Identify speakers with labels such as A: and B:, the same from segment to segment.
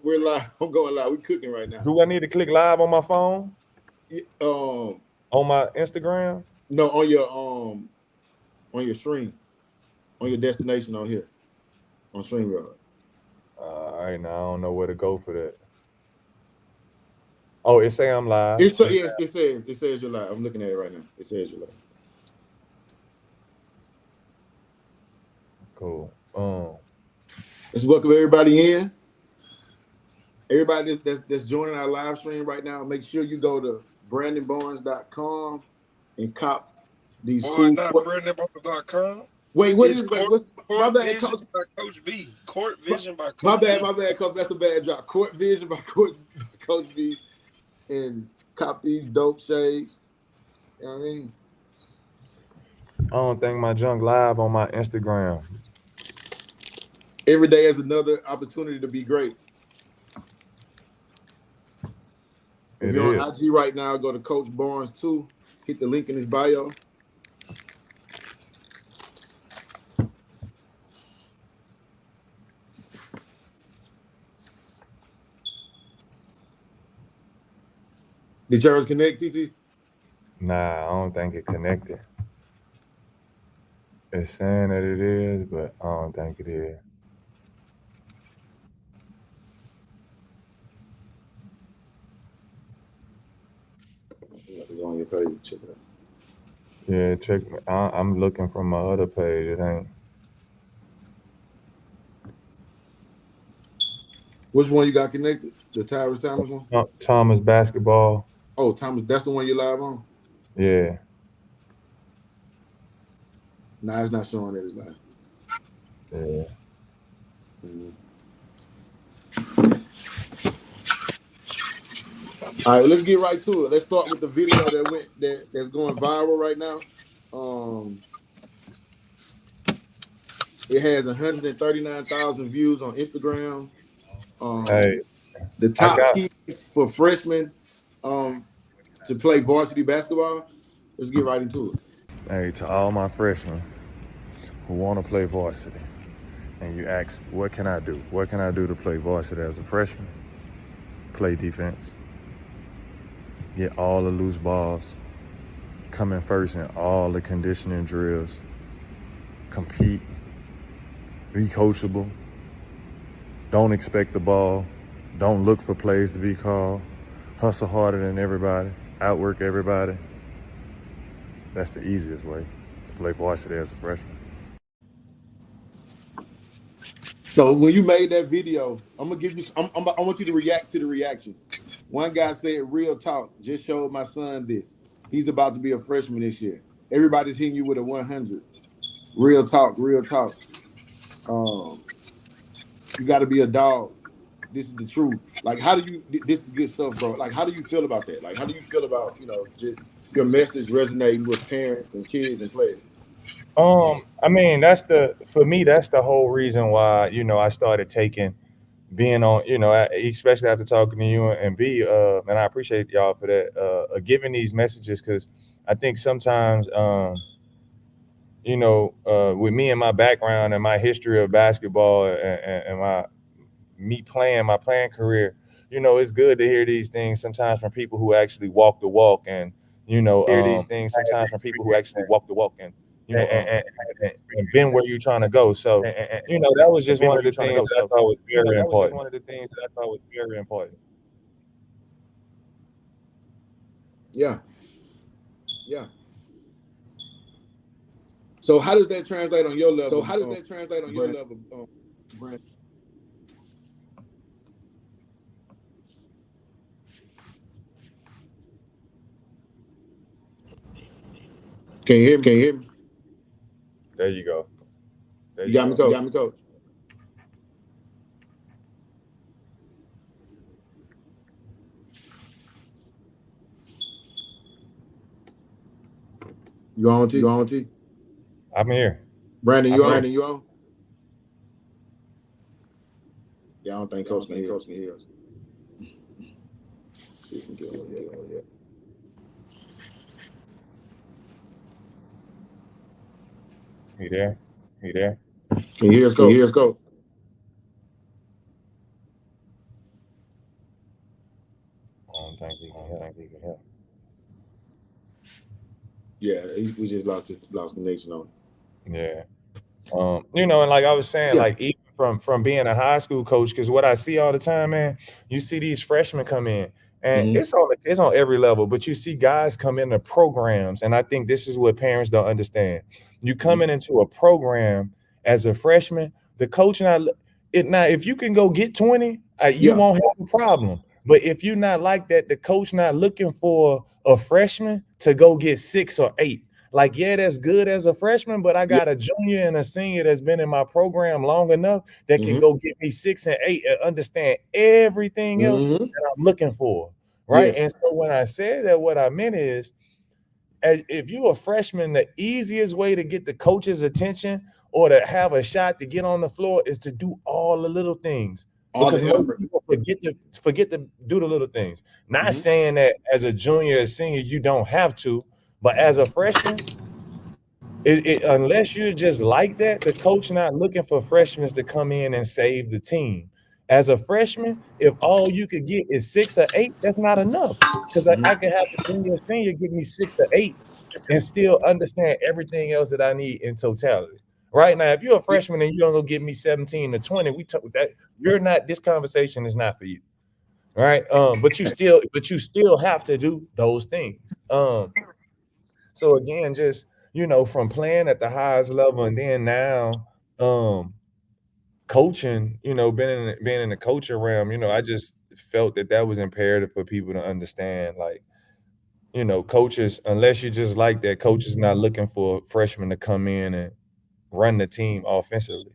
A: We're live. I'm going live. We're cooking right now.
B: Do I need to click live on my phone?
A: On
B: my Instagram?
A: No, on your stream, on your destination on here, on StreamYard.
B: All right, now I don't know where to go for that. Oh, it say I'm live.
A: It says you're live. I'm looking at it right now. It says you're live.
B: Cool.
A: Let's welcome everybody in. Everybody that's joining our live stream right now, make sure you go to brandonbarnes.com and cop these cool.
C: Not brandonbarnes.com.
A: Wait, what is that?
C: My bad, Coach. By Coach B. Court Vision by Coach
A: my
C: B.
A: My bad, Coach. That's a bad drop. Court Vision by Coach B. And cop these dope shades. You know what I mean?
B: I don't think my junk live on my Instagram.
A: Every day is another opportunity to be great. If you're on IG right now, go to Coach Barnes 2. Hit the link in his bio. Did yours connect, TC?
B: Nah, I don't think it connected. It's saying that it is, but I don't think it is.
A: It's on your page. Check it out.
B: Yeah, check. I'm looking from my other page. It ain't.
A: Which one you got connected? The Tyrus Thomas one?
B: Thomas basketball.
A: Oh, Thomas, that's the one you live on?
B: Yeah.
A: Nah, it's not showing that it's live.
B: Yeah.
A: All right, let's get right to it. Let's start with the video that's going viral right now. It has 139,000 views on Instagram.
B: Hey,
A: the top keys for freshmen to play varsity basketball. Let's get right into it.
B: Hey, to all my freshmen who want to play varsity, and you ask, what can I do? What can I do to play varsity as a freshman? Play defense. Get all the loose balls. Come in first in all the conditioning drills. Compete. Be coachable. Don't expect the ball. Don't look for plays to be called. Hustle harder than everybody. Outwork everybody. That's the easiest way to play varsity as a freshman.
A: So when you made that video, I'm gonna give you. I want you to react to the reactions. One guy said, "Real talk. Just showed my son this. He's about to be a freshman this year. Everybody's hitting you with a 100. Real talk. Real talk. You got to be a dog. This is the truth. Like, how do you? This is good stuff, bro. Like, how do you feel about that? Like, how do you feel about just your message resonating with parents and kids and players?
B: I mean, for me, that's the whole reason why, I started being on, especially after talking to you and B, and I appreciate y'all for that, giving these messages, because I think sometimes, with me and my background and my history of basketball and my playing career, it's good to hear these things sometimes from people who actually walk the walk, and hear these things sometimes from people who actually walk the walk and and been where you're trying to go. So that was just one of the things that I thought was very important.
A: Yeah. So how does that translate on your level? Brent? Can you hear me?
B: There you go.
A: You got me, coach. You on, T?
B: I'm here.
A: Brandon, you on? Yeah, I don't think Coach can hear us. See if we can get on yet.
B: He there?
A: Can you hear us, Coach?
B: think he can help.
A: Yeah, we just lost connection on it.
B: Yeah. And like I was saying,
A: Yeah.
B: like even from being a high school coach, because what I see all the time, man, you see these freshmen come in, and
A: Mm-hmm.
B: it's on every level, but you see guys come into programs, and I think this is what parents don't understand. You coming into a program as a freshman, the coach now if you can go get 20, you
A: Yeah.
B: won't have a problem. But if you're not like that, the coach not looking for a freshman to go get 6 or 8. Like, yeah, that's good as a freshman, but I
A: Yeah.
B: got a junior and a senior that's been in my program long enough that can
A: Mm-hmm.
B: go get me 6 and 8 and understand everything else
A: Mm-hmm.
B: that I'm looking for. Right.
A: Yes.
B: And so when I said that, what I meant is, if you're a freshman, the easiest way to get the coach's attention or to have a shot to get on the floor is to do all the little things.
A: All
B: Because
A: the
B: most
A: effort.
B: people forget to do the little things. Not
A: Mm-hmm.
B: saying that as a junior or senior you don't have to, but as a freshman, unless you're just like that, the coach not looking for freshmen to come in and save the team. As a freshman, if all you could get is 6 or 8, that's not enough. Because I
A: Mm-hmm.
B: can have the junior and senior give me 6 or 8 and still understand everything else that I need in totality. Right now, if you're a freshman and you don't go get me 17 to 20, we talk that you're not. This conversation is not for you. Right. But you still have to do those things. So again, just from playing at the highest level and then now coaching, being in the coaching realm, I just felt that was imperative for people to understand. Like, coaches, unless you just like that, coaches not looking for freshmen to come in and run the team offensively.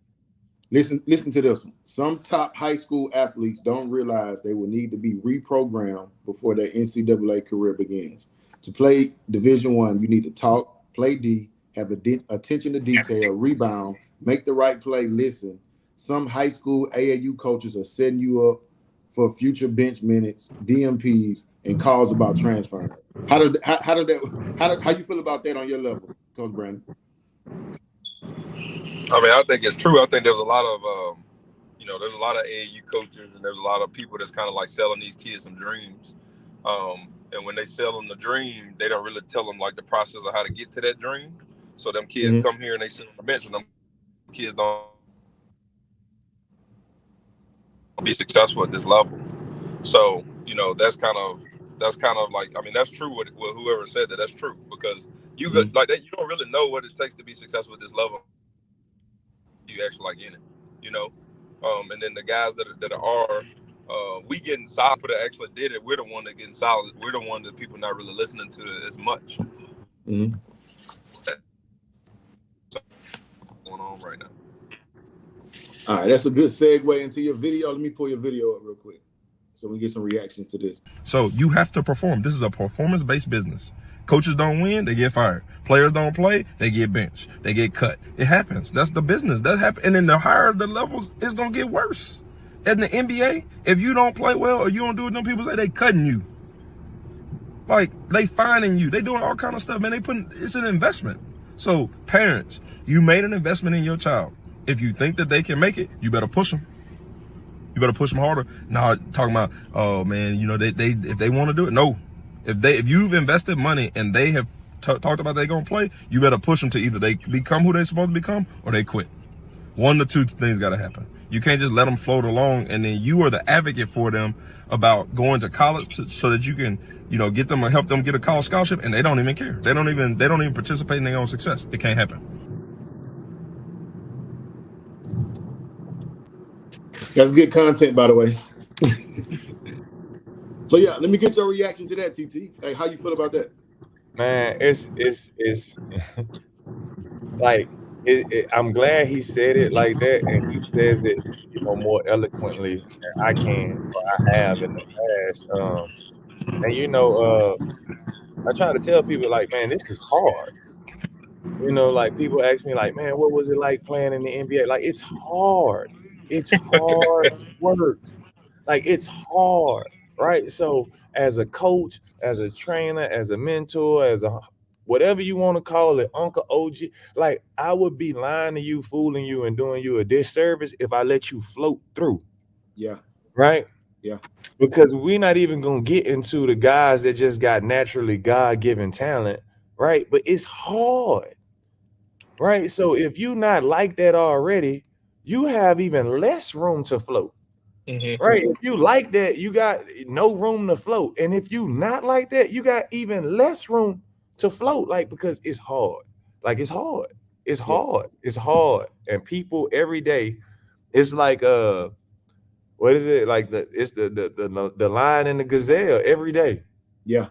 A: Listen to this one. Some top high school athletes don't realize they will need to be reprogrammed before their NCAA career begins. To play Division One, you need to talk, play D, have attention to detail, rebound, make the right play, listen. Some high school AAU coaches are setting you up for future bench minutes, DMPs, and calls about transferring. How you feel about that on your level, Coach Brandon?
C: I mean, I think it's true. I think there's a lot of, there's a lot of AAU coaches and there's a lot of people that's kind of like selling these kids some dreams. And when they sell them the dream, they don't really tell them like the process of how to get to that dream. So them kids
A: Mm-hmm.
C: come here and they sit on the bench and them kids don't be successful at this level. So, that's kind of like, I mean, that's true what whoever said that, that's true, because you got
A: Mm-hmm.
C: like that, you don't really know what it takes to be successful at this level. You actually like in it, you know. And then the guys that are we getting solid for that actually did it. We're the one that getting solid. We're the one that people not really listening to as much.
A: Mm-hmm.
C: That's going on right now.
A: All right, that's a good segue into your video. Let me pull your video up real quick so we get some reactions to this.
D: So you have to perform. This is a performance-based business. Coaches don't win, they get fired. Players don't play, they get benched. They get cut. It happens. That's the business. That happens. And then the higher the levels, it's going to get worse. In the NBA, if you don't play well or you don't do what them people say, they cutting you. Like, they fining you. They doing all kind of stuff, man. It's an investment. So, parents, you made an investment in your child. If you think that they can make it, you better push them. You better push them harder. Now, talking about, oh man, they if they want to do it, no. If you've invested money and they have talked about they're gonna play, you better push them to either they become who they're supposed to become or they quit. One of the two things got to happen. You can't just let them float along and then you are the advocate for them about going to college so that you can, get them or help them get a college scholarship, and they don't even care. They don't even participate in their own success. It can't happen.
A: That's good content, by the way. So yeah, let me get your reaction to that, TT. Hey, how you feel about that?
B: Man, it's like I'm glad he said it like that, and he says it, more eloquently than I can or I have in the past. And I try to tell people like, man, this is hard. Like people ask me like, man, what was it like playing in the NBA? Like, it's hard. It's hard work. Like, it's hard, right? So as a coach, as a trainer, as a mentor, as a whatever you want to call it, Uncle OG, like I would be lying to you, fooling you, and doing you a disservice if I let you float through.
A: Yeah.
B: Right.
A: Yeah.
B: Because we're not even gonna get into the guys that just got naturally God-given talent, right? But it's hard, right? So if you not like that already, you have even less room to float.
C: Mm-hmm.
B: Right. If you like that, you got no room to float. And if you not like that, you got even less room to float. Like, because it's hard. Like, it's hard. It's
A: Yeah.
B: hard. It's hard. And people every day, it's like what is it? Like the lion and the gazelle every day.
A: Yeah.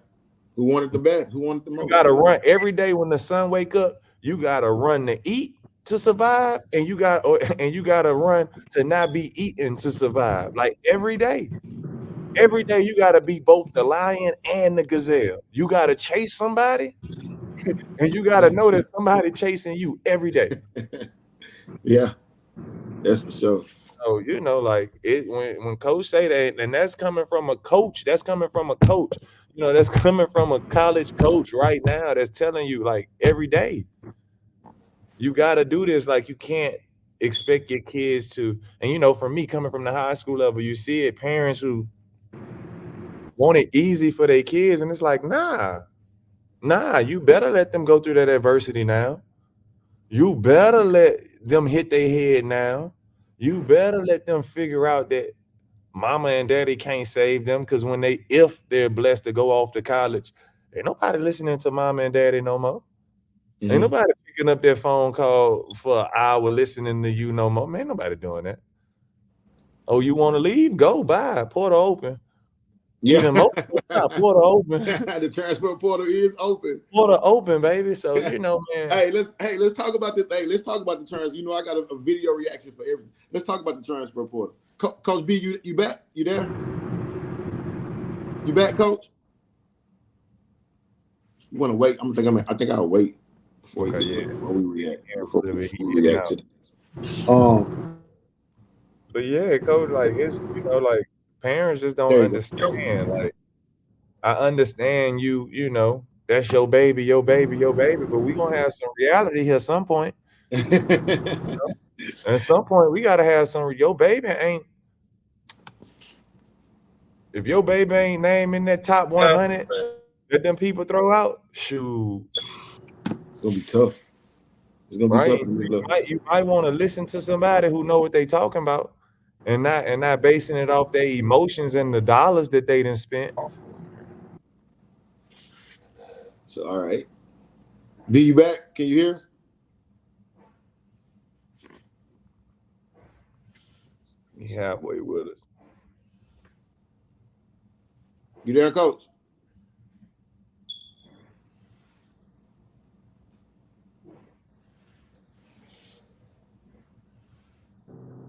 A: Who wanted the bet? Who wanted the
B: You
A: most?
B: gotta run every day when the sun wake up, you gotta run to eat to survive, and you gotta run to not be eaten to survive. Like every day. Every day you gotta be both the lion and the gazelle. You gotta chase somebody, and you gotta know that somebody chasing you every day.
A: Yeah, that's for sure.
B: So like it when coach say that, and that's coming from a coach. That's coming from a coach. That's coming from a college coach right now. That's telling you like every day you gotta do this. Like you can't expect your kids to. And for me, coming from the high school level, you see it. Parents who want it easy for their kids, and it's like nah, you better let them go through that adversity now. You better let them hit their head now. You better let them figure out that mama and daddy can't save them, because if they're blessed to go off to college, ain't nobody listening to mama and daddy no more. Ain't
A: Mhm.
B: nobody picking up their phone call for an hour listening to you no more. Man, nobody doing that. Oh, you want to leave? Go, bye. Portal open.
A: Yeah.
B: Even more, portal open.
A: The transfer portal is open.
B: Portal open, baby. So man.
A: Let's talk about this. Hey, let's talk about the transfer. I got a video reaction for everything. Let's talk about the transfer portal. Coach B, you back? You there? You back, Coach? You want to wait? I think I'll wait before we react. Before we react to this.
B: But yeah, Coach, like it's like parents just don't understand. Like I understand that's your baby, your baby, your baby, but we gonna have some reality here at some point. At some point, we gotta have some. Your baby ain't. If your baby ain't named in that top 100 that them people throw out, shoot,
A: it's gonna be tough. It's gonna be tough.
B: You might want to listen to somebody who know what they talking about, and not basing it off their emotions and the dollars that they done spent.
A: So all right, B, you back? Can you hear us?
B: He halfway with us.
A: You there, Coach?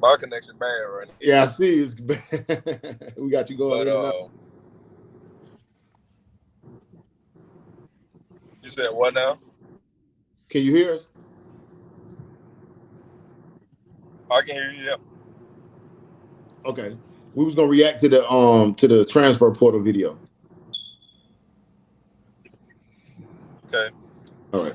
C: My connection bad right now.
A: Yeah, I see. It's bad. We got you going in and out.
C: You said what now?
A: Can you hear us?
C: I can hear you. Yeah.
A: Okay. We was gonna react to the transfer portal video.
C: Okay.
A: All right.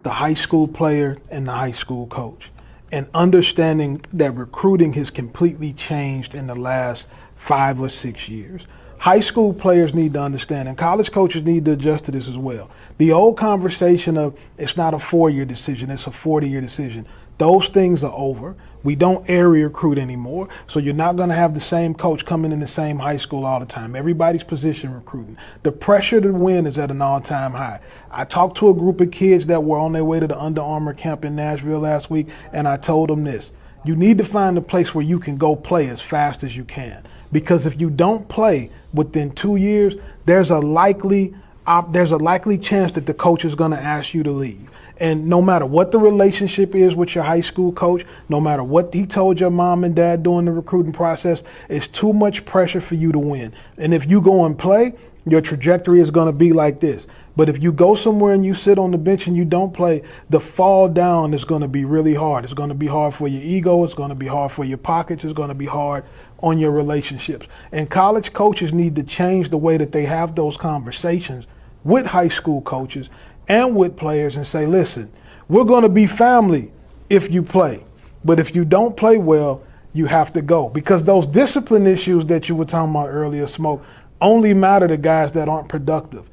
E: The high school player and the high school coach, and understanding that recruiting has completely changed in the last 5 or 6 years. High school players need to understand, and college coaches need to adjust to this as well. The old conversation of it's not a 4-year decision, it's a 40-year decision. Those things are over. We don't area recruit anymore, so you're not going to have the same coach coming in the same high school all the time. Everybody's position recruiting. The pressure to win is at an all-time high. I talked to a group of kids that were on their way to the Under Armour camp in Nashville last week, and I told them this. You need to find a place where you can go play as fast as you can. Because if you don't play within 2 years, there's a likely chance that the coach is going to ask you to leave. And no matter what the relationship is with your high school coach, no matter what he told your mom and dad during the recruiting process, it's too much pressure for you to win. And if you go and play, your trajectory is going to be like this. But if you go somewhere and you sit on the bench and you don't play, the fall down is going to be really hard. It's going to be hard for your ego. It's going to be hard for your pockets. It's going to be hard on your relationships. And college coaches need to change the way that they have those conversations with high school coaches and with players and say, listen, we're going to be family if you play. But if you don't play well, you have to go, because those discipline issues that you were talking about earlier, Smoke, only matter to guys that aren't productive.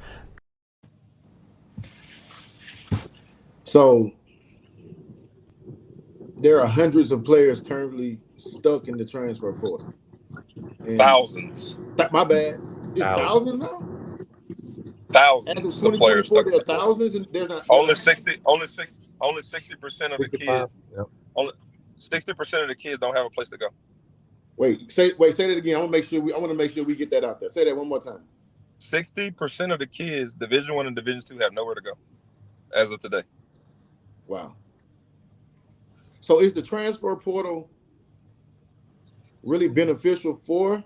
A: So there are hundreds of players currently stuck in the transfer portal. And
C: Thousands.
A: my bad, it's thousands now. As of
C: Thousands of players
A: 2024,
C: stuck in
A: there are
C: the portal.
A: thousands, and they're
C: Only
A: not.
C: 60% of the
B: 55.
C: kids,
B: Yep.
C: only 60% of the kids don't have a place to go.
A: Say that again. I want to make sure we get that out there. Say that one more time.
C: 60% of the kids, Division I and Division II, have nowhere to go as of today.
A: Wow. So is the transfer portal really beneficial for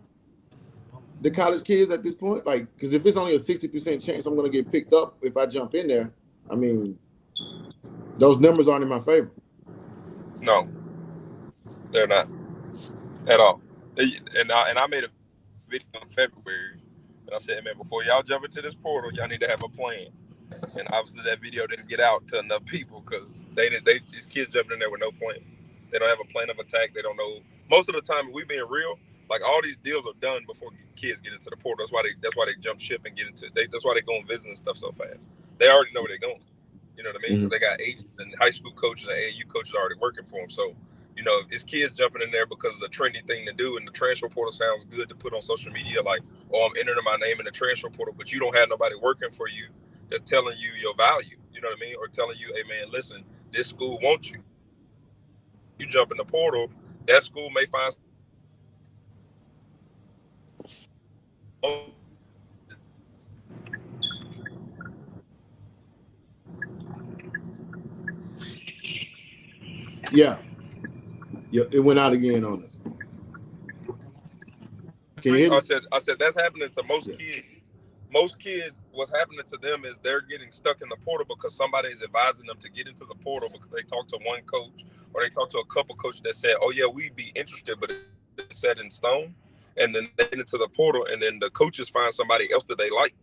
A: the college kids at this point? Like, because if it's only a 60% chance I'm going to get picked up if I jump in there, I mean, those numbers aren't in my favor.
C: No, they're not at all. And I made a video in February, and I said, man, before y'all jump into this portal, y'all need to have a plan. And obviously that video didn't get out to enough people because these kids jumping in there with no plan. They don't have a plan of attack. They don't know. Most of the time, if we being real, like all these deals are done before kids get into the portal. That's why they jump ship and get into it. That's why they go and visit and stuff so fast. They already know where they're going. You know what I mean?
A: Mm-hmm.
C: So they got agents and high school coaches and AAU coaches already working for them. So, you know, it's kids jumping in there because it's a trendy thing to do, and the transfer portal sounds good to put on social media, like, oh, I'm entering my name in the transfer portal, but you don't have nobody working for you that's telling you your value. You know what I mean? Or telling you, hey, man, listen, this school wants you. You jump in the portal, that school may find.
A: Yeah, it went out again on us. Can you hear me?
C: I said that's happening to most kids. Most kids, what's happening to them is they're getting stuck in the portal because somebody is advising them to get into the portal because they talked to one coach or they talked to a couple coaches that said, oh, yeah, we'd be interested, but it's set in stone. And then they get into the portal, and then the coaches find somebody else that they like.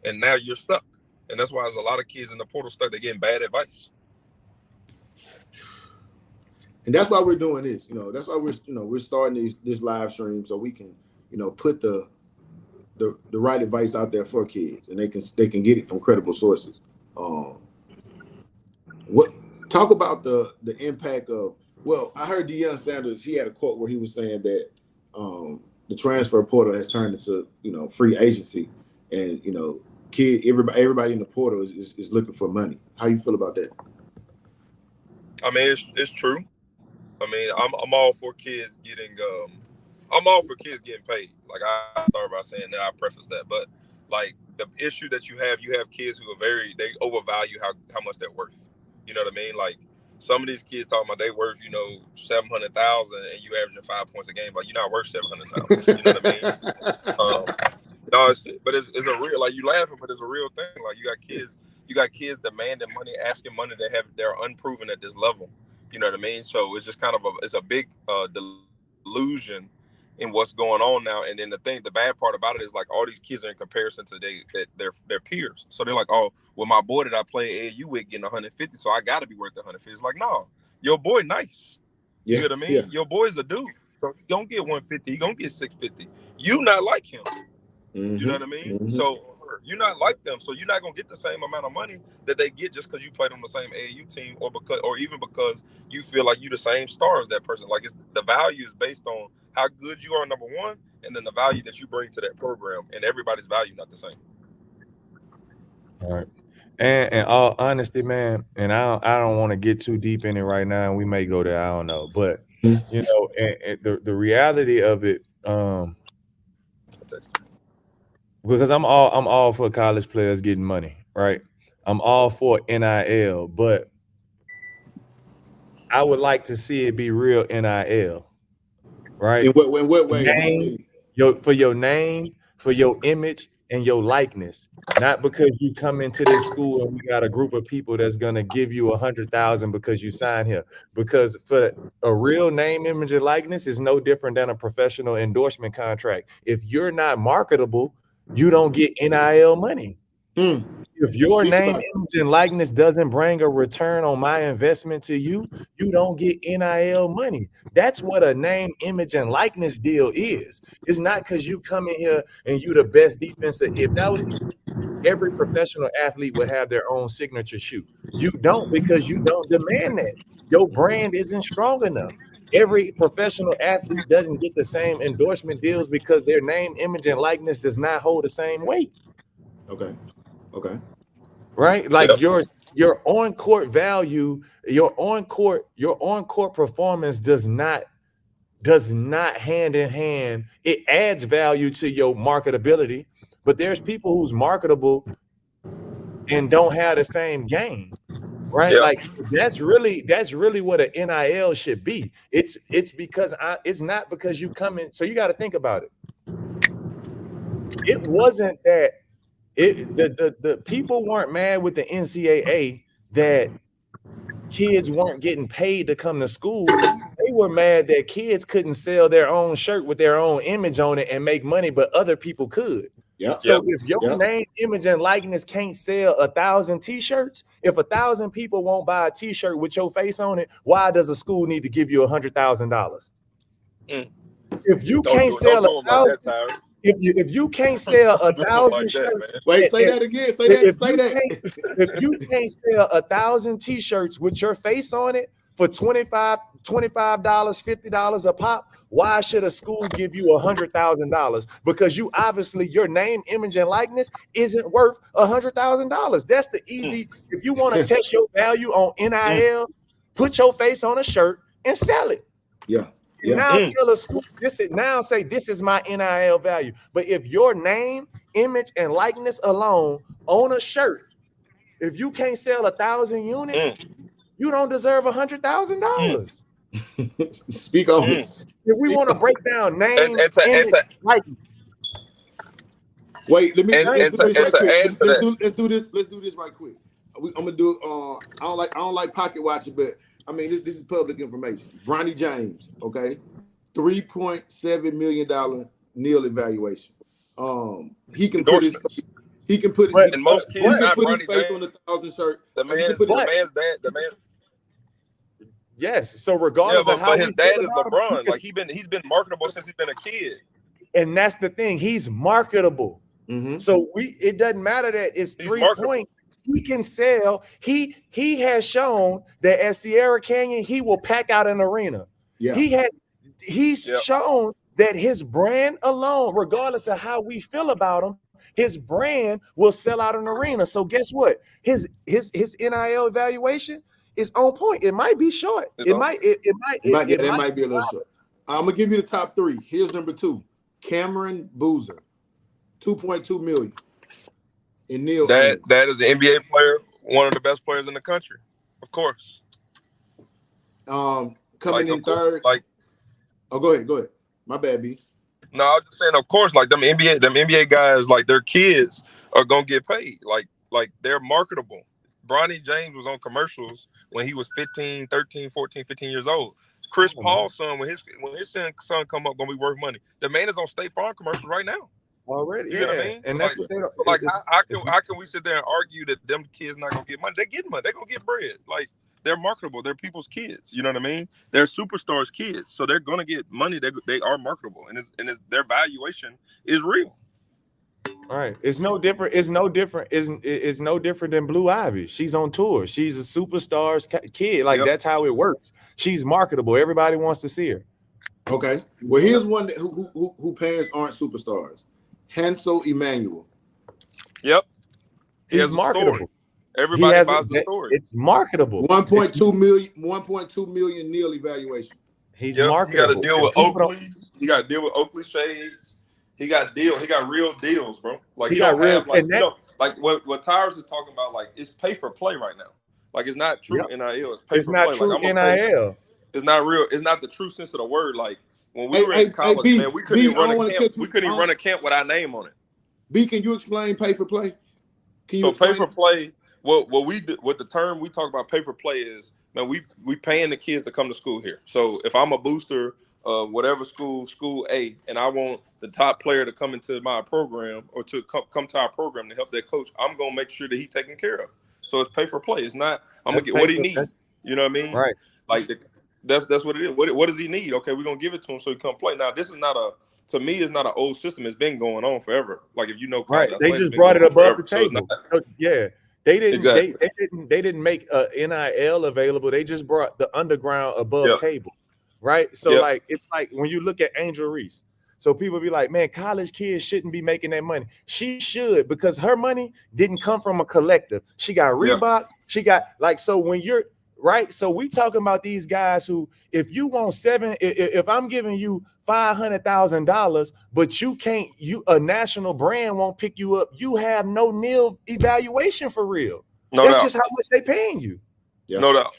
C: And now you're stuck. And that's why there's a lot of kids in the portal stuck. They're getting bad advice.
A: And that's why we're doing this. You know, that's why we're starting this live stream so we can, put the right advice out there for kids, and they can get it from credible sources. Talk about the impact of, well, I heard Deion Sanders, he had a quote where he was saying that the transfer portal has turned into, free agency, and everybody in the portal is looking for money. How you feel about that?
C: I mean, it's true. I mean, I'm all for kids getting paid. Like, I started by saying that, I preface that, but like the issue that you have kids who are they overvalue how much they're worth. You know what I mean? Like, some of these kids talking about they worth, 700,000, and you averaging 5 points a game. Like, you're not worth 700,000. You know what I mean? No, but it's a real, like, you laughing, but it's a real thing. Like, you got kids demanding money, asking money they're unproven at this level. You know what I mean? So it's just kind of it's a big delusion in what's going on now. And then the bad part about it is, like, all these kids are in comparison to their peers. So they're like, oh, well, my boy that I play AAU with getting 150, so I got to be worth 150. It's like, no, your boy nice. You know what I mean? Yeah. Your boy's a dude, so he gonna get 150. He gonna get 650. You not like him. Mm-hmm. You know what I mean? Mm-hmm. So you're not like them, so you're not gonna get the same amount of money that they get just because you played on the same AAU team, or even because you feel like you the same star as that person. Like, the value is based on how good you are, number one, and then the value that you bring to that program, and everybody's value not the same.
B: All right. And in all honesty, man, and I don't want to get too deep in it right now, and we may go there, I don't know, but and the reality of it, because I'm all for college players getting money, right? I'm all for NIL, but I would like to see it be real NIL, right?
A: In what way?
B: For your name, for your image, and your likeness. Not because you come into this school and we got a group of people that's gonna give you 100,000 because you signed here. Because for a real name, image, and likeness is no different than a professional endorsement contract. If you're not marketable, you don't get NIL money. If your
A: Think
B: name,
A: about it.
B: image, and likeness doesn't bring a return on my investment to you, you don't get NIL money. That's what a name, image, and likeness deal is. It's not because you come in here and you the best defensive. If that was every professional athlete would have their own signature shoe. You don't, because you don't demand that. Your brand isn't strong enough. Every professional athlete doesn't get the same endorsement deals because their name, image, and likeness does not hold the same weight.
A: Okay. Okay.
B: Right? Like
C: Yep.
B: your on-court value, your on-court performance does not hand in hand. It adds value to your marketability, but there's people who's marketable and don't have the same game. Right?
C: Yep.
B: Like, so that's really what an NIL should be. It's not because you come in. So you got to think about it. It wasn't that the people weren't mad with the NCAA that kids weren't getting paid to come to school. They were mad that kids couldn't sell their own shirt with their own image on it and make money, but other people could.
A: Yeah.
B: So
C: Yep.
B: if your name, image, and likeness can't sell 1,000 t-shirts, if 1,000 people won't buy a t-shirt with your face on it, why does a school need to give you $100,000? If you
C: Don't
B: can't
C: do
B: sell
C: them like that, Tyrus.
B: if you can't sell
C: Don't do them
B: 1,000
C: like that,
B: shirts,
C: man.
A: Wait, say that again. Say that. Say that.
B: if you can't sell 1,000 t-shirts with your face on it for $25, $50 a pop, why should a school give you $100,000? Because you obviously, your name, image, and likeness isn't worth $100,000. That's the easy. If you want to test your value on NIL, put your face on a shirt and sell it.
A: Yeah.
B: And now tell a school this is my NIL value. But if your name, image, and likeness alone on a shirt, if you can't sell 1,000 units, you don't deserve $100,000.
A: Speak on it.
B: If we want to break down name, image, likeness.
A: Wait, let me
C: and to add to that.
A: Let's do this right quick. I'm gonna do. I don't like pocket watching, but I mean this is public information. Bronny James, okay, $3.7 million N.I.L evaluation. He can put his
C: And most kids not
A: put his
C: Bronny
A: face
C: James.
A: on the 1,000 shirt.
C: The man's dad. The man.
B: Yes. So regardless of how
C: but his dad is LeBron. Like he's been marketable since he's been a kid.
B: And that's the thing. He's marketable.
A: Mm-hmm.
B: So it doesn't matter that it's 3 points. He can sell. He has shown that at Sierra Canyon he will pack out an arena.
A: Yeah.
B: He's shown that his brand alone, regardless of how we feel about him, his brand will sell out an arena. So guess what? His NIL evaluation is on point. It might be short. It might be
A: a little short. I'm gonna give you the top 3. Here's number 2. Cameron Boozer, $2.2 million in N.I.L.
C: That is an NBA player, one of the best players in the country, of course.
A: Coming in third. Go ahead. My bad, B.
C: No, I was just saying, of course, like them NBA guys, like their kids are gonna get paid. Like they're marketable. Bronny James was on commercials when he was 15, 13, 14, 15 years old. Chris Paul's son, when his son come up, gonna be worth money. The man is on State Farm commercials right now.
B: Already,
C: you know what I mean?
B: And
C: so how can we sit there and argue that them kids not gonna get money? They get money. They're gonna get bread. Like they're marketable. They're people's kids. You know what I mean? They're superstars' kids, so they're gonna get money. They are marketable, and their valuation is real.
B: All right, it's no different. It's no different than Blue Ivy. She's on tour. She's a superstar's kid. Like that's how it works. She's marketable. Everybody wants to see her.
A: Okay. Well, here's one who parents aren't superstars. Hansel Emmanuel.
C: Yep.
B: He's marketable.
C: Everybody buys the story.
B: It's marketable.
A: 1.2 million N.I.L evaluation.
B: He's marketable.
C: He got to deal with Oakley's. He got to deal with Oakley shades. He got real deals, bro. Like he got real. Like what Tyrus is talking about. Like it's pay for play right now. Like it's not true NIL. It's pay for play.
B: It's not true NIL.
C: It's not real. It's not the true sense of the word. Like when we were in college, man, we couldn't even run a camp. We couldn't even run a camp with our name on it.
A: B, can you explain pay for play?
C: Pay for play. What the term we talk about pay for play is, man, we paying the kids to come to school here. So if I'm a booster whatever school A, and I want the top player to come into my program or to come to our program to help that coach, I'm gonna make sure that he's taken care of. So it's pay for play. It's not I'm gonna
B: That's
C: get what he
B: paper.
C: needs. You know what I mean?
B: Right.
C: Like that's what it is. What does he need? Okay, we're gonna give it to him so he come play. Now this is not to me, it's not an old system. It's been going on forever. Like if you know college
B: Right. They
C: athletics, it's
B: just
C: been
B: brought
C: going
B: it
C: on
B: above the
C: forever. So it's not
B: table. So, yeah. They didn't
C: exactly.
B: they didn't make NIL available. They just brought the underground above
C: Yeah.
B: table. Right. So
C: Yeah.
B: like it's like when you look at Angel Reese. So people be like, man, college kids shouldn't be making that money. She should, because her money didn't come from a collective. She got
C: Yeah.
B: Reebok. She got like, so when you're right. So we talking about these guys who, if you want if I'm giving you $500,000, but you can't, a national brand won't pick you up. You have no N.I.L evaluation for real.
C: No
B: That's
C: doubt.
B: just how much they paying you.
A: Yeah.
C: No doubt.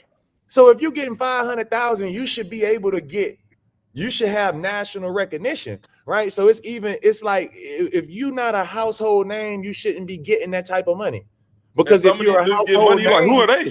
B: So if you're getting 500,000, you should be able to you should have national recognition, right? So it's like if you're not a household name, you shouldn't be getting that type of money.
C: And
B: Because if
C: some of these
B: you're a
C: dudes get
B: household
C: money, you're like, who
B: name,
C: are they?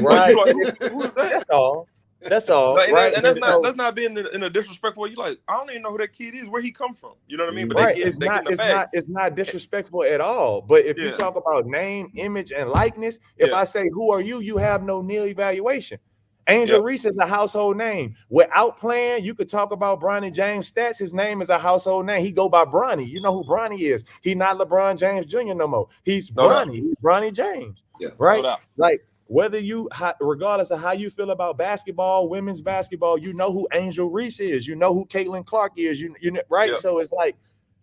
C: Like
B: right?
C: you like, who is that?
B: That's all. That's all,
C: Like,
B: right?
C: and
B: And so,
C: that's not being in a disrespectful way. You like, I don't even know who that kid is, where he come from. You know what I mean? But
B: right,
C: they get in the bag.
B: it's not disrespectful at all. But if you
C: Yeah.
B: talk about name, image, and likeness, if
C: Yeah.
B: I say who are you, you have no N.I.L evaluation. Angel
C: Yeah.
B: Reese is a household name. Without playing, you could talk about Bronny James stats. His name is a household name. He go by Bronny. You know who Bronny is. He not LeBron James Jr. no more. He's
C: No doubt.
B: Bronny. He's Bronny James.
A: Yeah.
B: Right?
C: No doubt.
B: Like whether regardless of how you feel about basketball, women's basketball, you know who Angel Reese is. You know who Caitlin Clark is. You know, right?
C: Yeah.
B: So it's like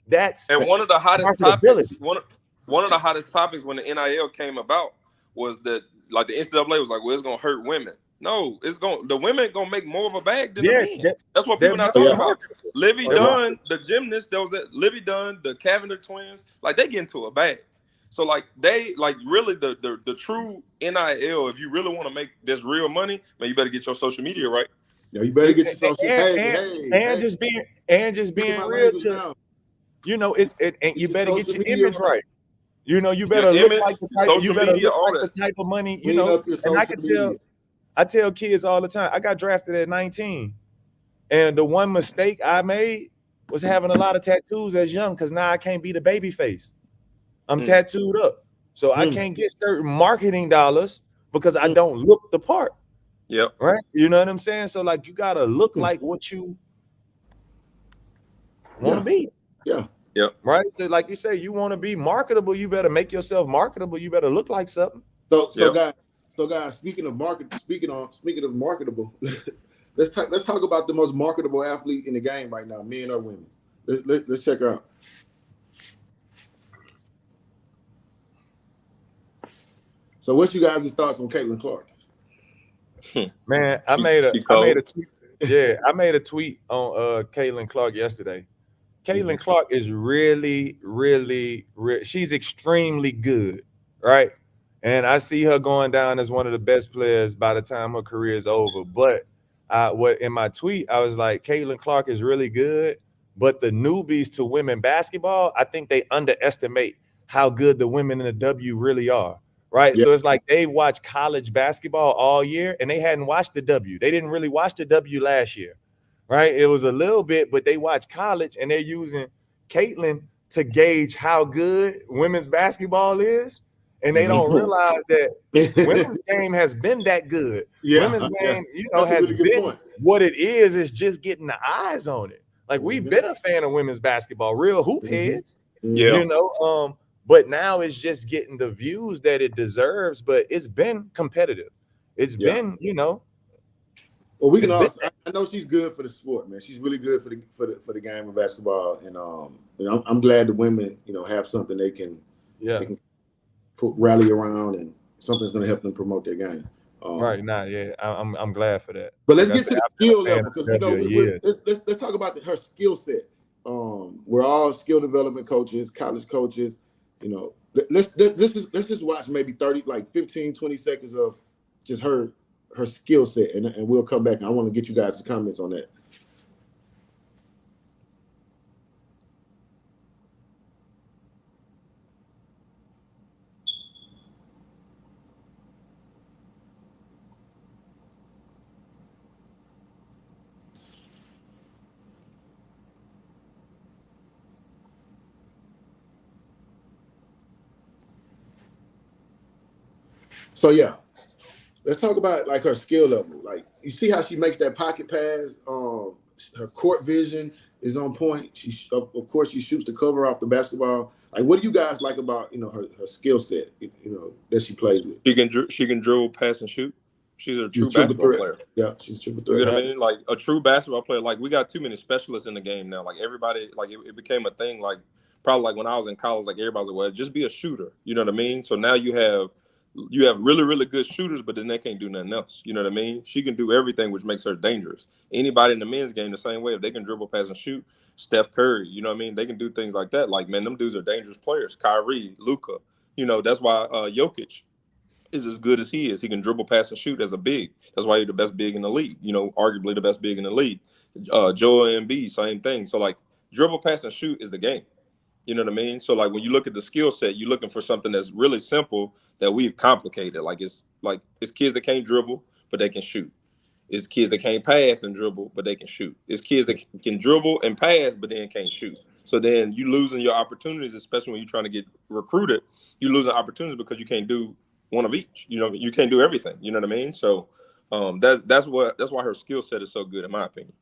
B: that's
C: And one of the hottest
B: marketability.
C: topics, one of the hottest topics when the NIL came about was that like the NCAA was like, well, it's gonna hurt women. No, the women gonna make more of a bag than the
B: Yeah,
C: men. That's what
B: they're
C: people not
B: more
C: talking
A: Yeah.
C: about.
B: marketable.
C: Livy
A: Oh, yeah.
C: Dunn, the gymnast, there was that Livy Dunn, the Cavender twins, like they get into a bag. So like they like really the true NIL, if you really want to make this real money, man, you better get your social media right.
A: Yeah, you better get your social.
B: And just being
A: my
B: real
A: language
B: to
A: now.
B: you know and you
A: your
B: better get
A: social
B: your
A: media
B: image right. You know, you
C: Your
B: better look
C: image,
B: like the
C: your
B: type. You
C: social
B: better
C: media,
B: look
C: all
B: like the
C: that.
B: type of money. You
A: Clean
B: know,
A: up your
B: and I
A: social
B: can tell.
A: media.
B: I tell kids all the time. I got drafted at 19, and the one mistake I made was having a lot of tattoos as young. Because now I can't be the baby face. I'm tattooed up, so I can't get certain marketing dollars because I don't look the part.
C: Yep.
B: Right? You know what I'm saying? So like, you gotta look like what you want to be.
A: Yeah.
C: Yep.
B: Right. So like you say, you want to be marketable, you better make yourself marketable. You better look like something.
A: So guys, speaking of marketable, let's talk about the most marketable athlete in the game right now, men or women. Let's check her out. So what's you guys' thoughts on Caitlin Clark?
B: Man, I made a tweet. Yeah, I made a tweet on Caitlin Clark yesterday. Caitlin Clark is really, she's extremely good, right? And I see her going down as one of the best players by the time her career is over. But what in my tweet, I was like, Caitlin Clark is really good, but the newbies to women basketball, I think they underestimate how good the women in the W really are. Right.
A: Yeah.
B: So it's like they watch college basketball all year and they hadn't watched the W. They didn't really watch the W last year. Right. It was a little bit, but they watch college and they're using Caitlin to gauge how good women's basketball is. And they don't realize that women's game has been that good.
A: Yeah,
B: Women's game,
A: that's
B: has
A: a really good
B: been
A: point.
B: what it is just getting the eyes on it. Like we've been a fan of women's basketball, real hoop heads, you know. But now it's just getting the views that it deserves. But it's been competitive. It's been, you know.
A: Well, we can also. I know she's good for the sport, man. She's really good for the game of basketball, and you know, I'm glad the women, you know, have something they can rally around and something that's going to help them promote their game.
B: Right now, I'm glad for that.
A: But let's get to the skill level because you know let's talk about her skill set. We're all skill development coaches, college coaches. You know, let's just watch maybe 15, 20 seconds of just her skill set, and we'll come back. And I want to get you guys' comments on that. So yeah, let's talk about like her skill level. Like you see how she makes that pocket pass. Her court vision is on point. She of course she shoots the cover off the basketball. Like what do you guys like about her skill set? That she plays with.
C: She can dribble, pass, and shoot. She's a
A: She's
C: true
A: a triple
C: basketball
A: threat.
C: player.
A: Yeah, she's a triple
C: You
A: threat.
C: get what I mean? Like a true basketball player. Like we got too many specialists in the game now. Like everybody, like it became a thing. Like probably like when I was in college, like everybody's like, well, just be a shooter. You know what I mean? So now you have really really good shooters, but then they can't do nothing else. You know what I mean? She can do everything, which makes her dangerous. Anybody in the men's game the same way. If they can dribble, pass, and shoot, Steph Curry. You know what I mean? They can do things like that. Like man, them dudes are dangerous players. Kyrie, Luca. You know that's why Jokic is as good as he is. He can dribble, pass, and shoot as a big. That's why he's the best big in the league. You know, arguably the best big in the league. Joel Embiid, same thing. So like dribble, pass, and shoot is the game. You know what I mean? So like when you look at the skill set, you're looking for something that's really simple that we've complicated. Like it's kids that can't dribble but they can shoot. It's kids that can't pass and dribble, but they can shoot. It's kids that can dribble and pass, but then can't shoot. So then you losing your opportunities, especially when you're trying to get recruited. You losing opportunities because you can't do one of each. You know, you can't do everything. You know what I mean? So that's why her skill set is so good, in my opinion.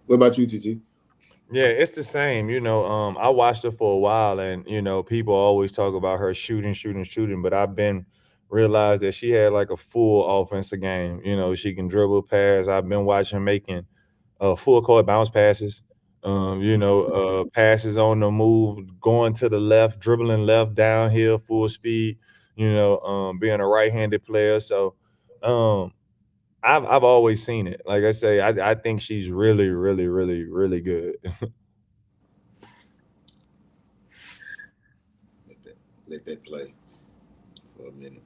A: What about you, TT?
B: Yeah, it's the same. I watched her for a while, and people always talk about her shooting, shooting, shooting. But I've been realized that she had like a full offensive game. She can dribble, pass. I've been watching her making full court bounce passes. Passes on the move, going to the left, dribbling left downhill, full speed. Being a right-handed player. So, I've always seen it. Like I say, I think she's really, really, really, really good.
A: Let that play for a minute.